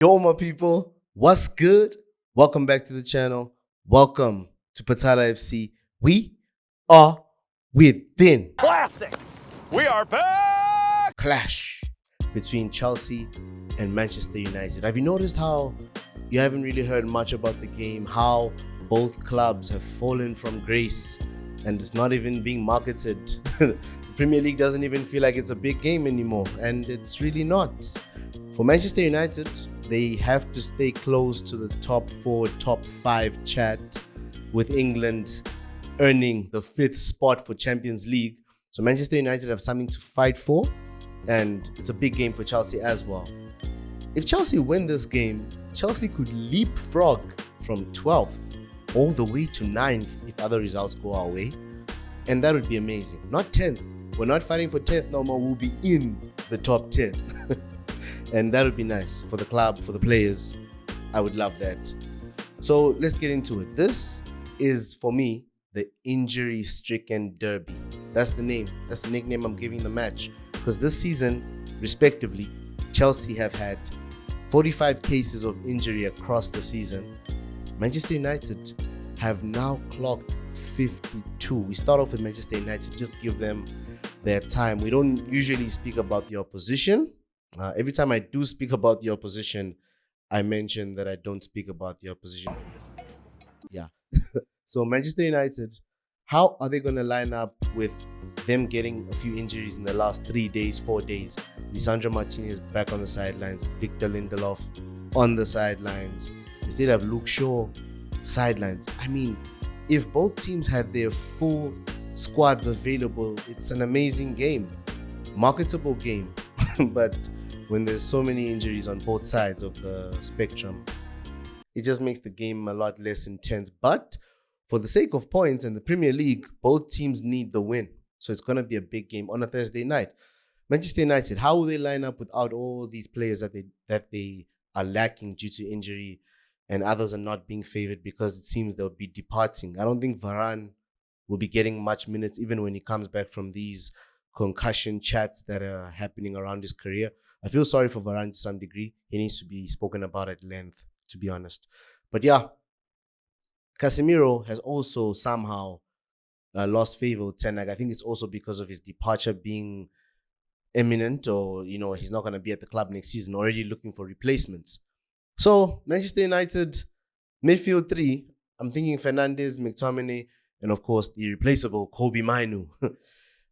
Yo, my people, what's good? Welcome back to the channel. Welcome to Patala FC. We are within. Classic. We are back. Clash between Chelsea and Manchester United. Have you noticed how you haven't really heard much about the game? How both clubs have fallen from grace and it's not even being marketed. The Premier League doesn't even feel like it's a big game anymore, and it's really not. For Manchester United, they have to stay close to the top 4, top 5 chat, with England earning the 5th spot for Champions League. So Manchester United have something to fight for, and it's a big game for Chelsea as well. If Chelsea win this game, Chelsea could leapfrog from 12th all the way to 9th if other results go our way, and that would be amazing. Not 10th. We're not fighting for 10th no more. We'll be in the top 10. And that would be nice for the club, for the players. I would love that. So let's get into it. This is, for me, the injury-stricken derby. That's the name. That's the nickname I'm giving the match. Because this season, respectively, Chelsea have had 45 cases of injury across the season. Manchester United have now clocked 52. We start off with Manchester United, just give them their time. We don't usually speak about the opposition. Every time I do speak about the opposition, I mention that I don't speak about the opposition. Yeah. So Manchester United, how are they going to line up with them getting a few injuries in the last 3 days, 4 days? Lisandro Martinez back on the sidelines, Victor Lindelof on the sidelines. They still have Luke Shaw sidelines. I mean, if both teams had their full squads available, it's an amazing game, marketable game. But when there's so many injuries on both sides of the spectrum, it just makes the game a lot less intense. But for the sake of points and the Premier League, both teams need the win. So it's going to be a big game on a Thursday night. Manchester United, how will they line up without all these players that they are lacking due to injury, and others are not being favored because it seems they'll be departing? I don't think Varane will be getting much minutes even when he comes back from these concussion chats that are happening around his career. I feel sorry for Varane to some degree. He needs to be spoken about at length, to be honest. But yeah, Casemiro has also somehow lost favor with Ten Hag. I think it's also because of his departure being imminent, or he's not going to be at the club next season, already looking for replacements. So Manchester United midfield 3, I'm thinking Fernandes, McTominay, and of course the irreplaceable Kobe Mainu.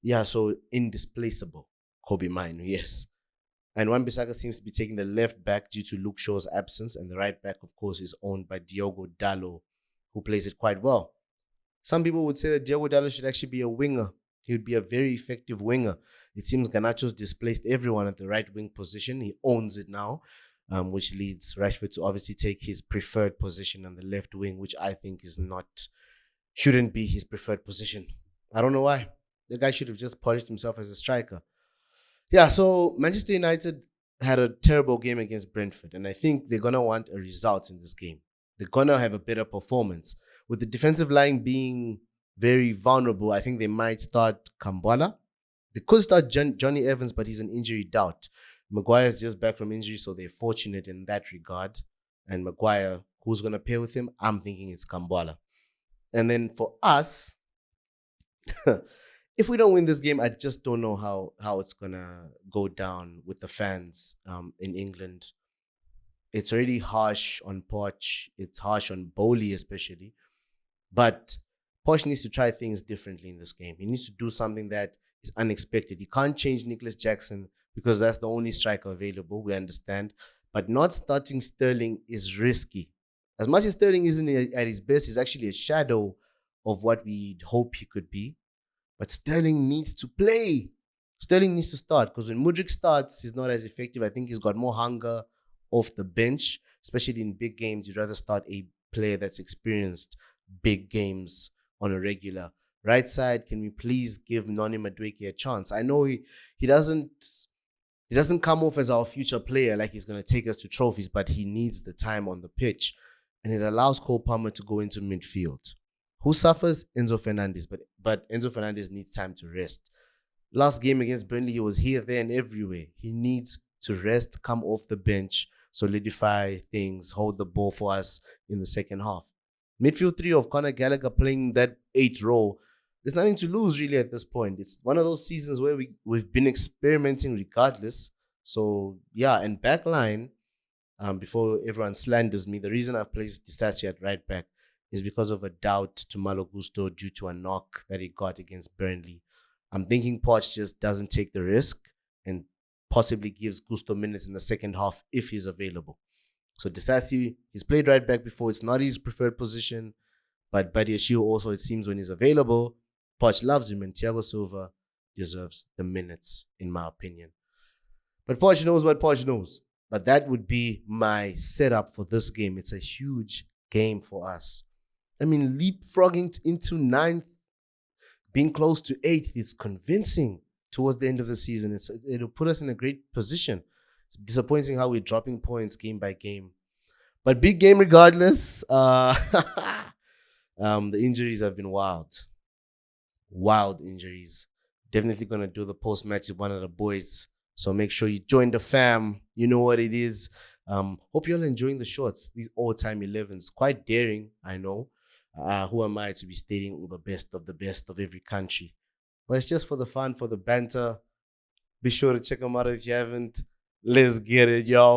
Yeah, so indisplaceable Kobe Mainu, yes. And Wan-Bissaka seems to be taking the left back due to Luke Shaw's absence, and the right back, of course, is owned by Diogo Dalot, who plays it quite well. Some people would say that Diogo Dalot should actually be a winger. He would be a very effective winger. It seems Garnacho's displaced everyone at the right wing position. He owns it now, which leads Rashford to obviously take his preferred position on the left wing, which I think shouldn't be his preferred position. I don't know why. The guy should have just polished himself as a striker. Yeah, so Manchester United had a terrible game against Brentford, and I think they're going to want a result in this game. They're going to have a better performance. With the defensive line being very vulnerable, I think they might start Kambwala. They could start Johnny Evans, but he's an injury doubt. Maguire's just back from injury, so they're fortunate in that regard. And Maguire, who's going to pair with him? I'm thinking it's Kambwala. And then for us, if we don't win this game, I just don't know how it's going to go down with the fans in England. It's already harsh on Poch. It's harsh on Bowley especially. But Poch needs to try things differently in this game. He needs to do something that is unexpected. He can't change Nicholas Jackson because that's the only striker available, we understand. But not starting Sterling is risky. As much as Sterling isn't at his best, he's actually a shadow of what we'd hope he could be. But Sterling needs to play. Sterling needs to start, because when Mudryk starts, he's not as effective. I think he's got more hunger off the bench, especially in big games. You'd rather start a player that's experienced big games on a regular. Right side, can we please give Noni Madueke a chance? I know he doesn't come off as our future player, like he's going to take us to trophies, but he needs the time on the pitch. And it allows Cole Palmer to go into midfield. Who suffers? Enzo Fernandez. But Enzo Fernandez needs time to rest. Last game against Burnley, he was here, there, and everywhere. He needs to rest, come off the bench, solidify things, hold the ball for us in the second half. Midfield three of Conor Gallagher playing that 8th role, there's nothing to lose really at this point. It's one of those seasons where we've been experimenting regardless. So yeah, and back line, before everyone slanders me, the reason I've placed Disasi at right back is because of a doubt to Malo Gusto due to a knock that he got against Burnley. I'm thinking Poch just doesn't take the risk and possibly gives Gusto minutes in the second half if he's available. So Disasi, he's played right back before. It's not his preferred position, but Badiashile also, it seems, when he's available, Poch loves him, and Thiago Silva deserves the minutes, in my opinion. But Poch knows what Poch knows. But that would be my setup for this game. It's a huge game for us. I mean, leapfrogging into 9th, being close to 8th is convincing towards the end of the season. It'll put us in a great position. It's disappointing how we're dropping points game by game. But big game regardless. The injuries have been wild. Wild injuries. Definitely going to do the post-match with one of the boys. So make sure you join the fam. You know what it is. Hope you're all enjoying the shorts. These all-time 11s. Quite daring, I know. Who am I to be stating all the best of every country? But it's just for the fun, for the banter. Be sure to check them out if you haven't. Let's get it, y'all.